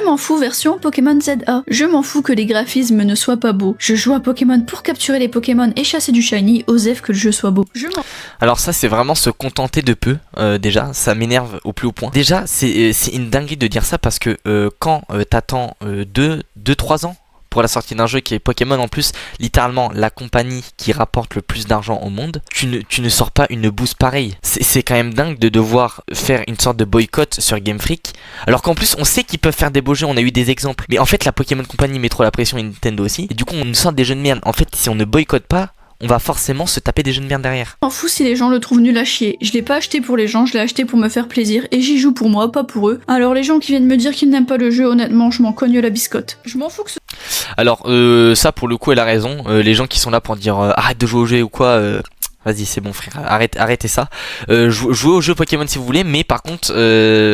m'en fous version Pokémon ZA. Je m'en fous que les graphismes ne soient pas beaux. Je joue à Pokémon pour capturer les Pokémon et chasser du shiny, osef que le jeu soit beau. Alors ça c'est vraiment se contenter de peu, déjà ça m'énerve au plus haut point. Déjà c'est une dinguerie de dire ça parce que quand t'attends 2-3 ans pour la sortie d'un jeu qui est Pokémon, en plus littéralement la compagnie qui rapporte le plus d'argent au monde, tu ne sors pas une boost pareille. C'est quand même dingue de devoir faire une sorte de boycott sur Game Freak, alors qu'en plus on sait qu'ils peuvent faire des beaux jeux, on a eu des exemples, mais en fait la Pokémon Company met trop la pression et Nintendo aussi, et du coup on nous sort des jeux de merde. En fait si on ne boycotte pas, on va forcément se taper des jeux de merde derrière. Je m'en fous si les gens le trouvent nul à chier. Je l'ai pas acheté pour les gens, je l'ai acheté pour me faire plaisir et j'y joue pour moi, pas pour eux. Alors les gens qui viennent me dire qu'ils n'aiment pas le jeu, honnêtement, je m'en cogne la biscotte. Je m'en fous que ce... Alors ça pour le coup elle a raison, les gens qui sont là pour dire arrête de jouer au jeu ou quoi, vas-y c'est bon frère, arrêtez ça. Jouez au jeu Pokémon si vous voulez, mais par contre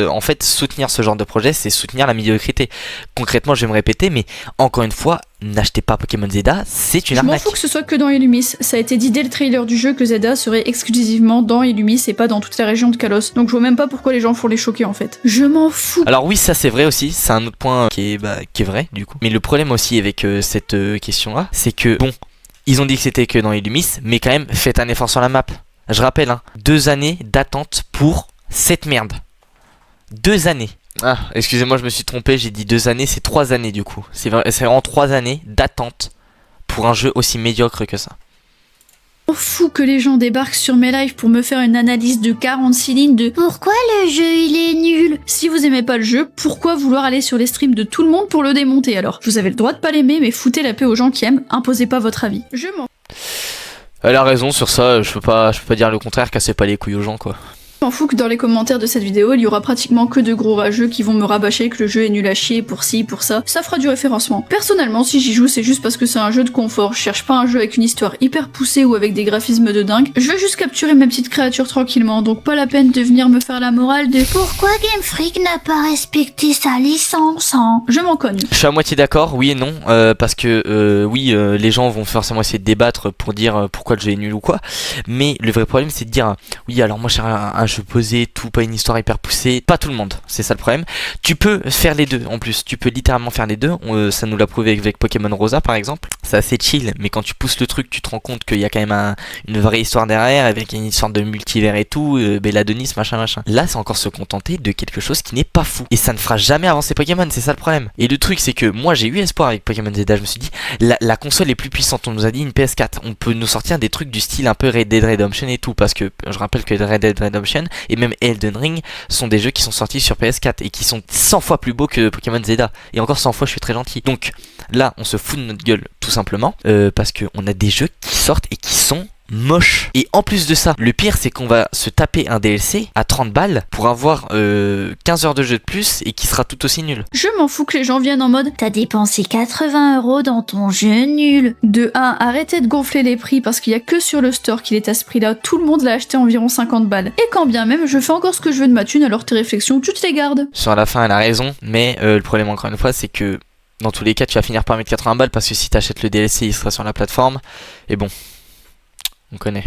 en fait soutenir ce genre de projet c'est soutenir la médiocrité. Concrètement je vais me répéter, mais encore une fois, n'achetez pas Pokémon Zelda, c'est une arnaque. Je m'en fous que ce soit que dans Illumis. Ça a été dit dès le trailer du jeu que Zelda serait exclusivement dans Illumis et pas dans toute la région de Kalos. Donc je vois même pas pourquoi les gens font les choquer en fait. Je m'en fous. Alors oui, ça c'est vrai aussi, c'est un autre point qui est vrai du coup. Mais le problème aussi avec cette question là, c'est que bon, ils ont dit que c'était que dans Illumis, mais quand même faites un effort sur la map. Je rappelle, 2 années d'attente pour cette merde. 2 années. Ah, excusez-moi, je me suis trompé, j'ai dit 2 années, c'est 3 années du coup. C'est vraiment 3 années d'attente pour un jeu aussi médiocre que ça. Je m'en fous que les gens débarquent sur mes lives pour me faire une analyse de 46 lignes de pourquoi le jeu il est nul. Si vous aimez pas le jeu, pourquoi vouloir aller sur les streams de tout le monde pour le démonter alors? Vous avez le droit de pas l'aimer, mais foutez la paix aux gens qui aiment, imposez pas votre avis. Je m'en... Elle a raison sur ça, je peux pas dire le contraire, cassez pas les couilles aux gens quoi. Je m'en fous que dans les commentaires de cette vidéo, il y aura pratiquement que de gros rageux qui vont me rabâcher que le jeu est nul à chier pour ci, pour ça. Ça fera du référencement. Personnellement, si j'y joue, c'est juste parce que c'est un jeu de confort. Je cherche pas un jeu avec une histoire hyper poussée ou avec des graphismes de dingue. Je veux juste capturer mes petites créatures tranquillement, donc pas la peine de venir me faire la morale de pourquoi Game Freak n'a pas respecté sa licence, hein. Je m'en cogne. Je suis à moitié d'accord, oui et non, parce que oui, les gens vont forcément essayer de débattre pour dire pourquoi le jeu est nul ou quoi, mais le vrai problème c'est de dire oui alors moi j'ai un jeu posé, tout, pas une histoire hyper poussée, pas tout le monde, c'est ça le problème. Tu peux faire les deux en plus, tu peux littéralement faire les deux, ça nous l'a prouvé avec Pokémon Rosa par exemple, c'est assez chill, mais quand tu pousses le truc tu te rends compte qu'il y a quand même une vraie histoire derrière, avec une histoire de multivers et tout, Belladonis, machin. Là c'est encore se contenter de quelque chose qui n'est pas fou, et ça ne fera jamais avancer Pokémon, c'est ça le problème. Et le truc c'est que moi j'ai eu espoir avec Pokémon Zelda, je me suis dit, la console est plus puissante, on nous a dit une PS4, on peut nous sortir des trucs du style un peu Red Dead Redemption et tout, parce que je rappelle que Red Dead Redemption et même Elden Ring sont des jeux qui sont sortis sur PS4 et qui sont 100 fois plus beaux que Pokémon Zelda, et encore 100 fois je suis très gentil. Donc là on se fout de notre gueule tout simplement, parce qu'on a des jeux qui sortent et qui sont moche. Et en plus de ça, le pire c'est qu'on va se taper un DLC à 30 balles pour avoir 15 heures de jeu de plus et qui sera tout aussi nul. Je m'en fous que les gens viennent en mode t'as dépensé 80 € dans ton jeu nul. De 1, arrêtez de gonfler les prix parce qu'il y a que sur le store qu'il est à ce prix là, tout le monde l'a acheté environ 50 balles. Et quand bien même je fais encore ce que je veux de ma thune, alors tes réflexions tu te les gardes. Sur la fin elle a raison, mais le problème encore une fois c'est que dans tous les cas tu vas finir par mettre 80 balles parce que si t'achètes le DLC il sera sur la plateforme, et bon, on connaît.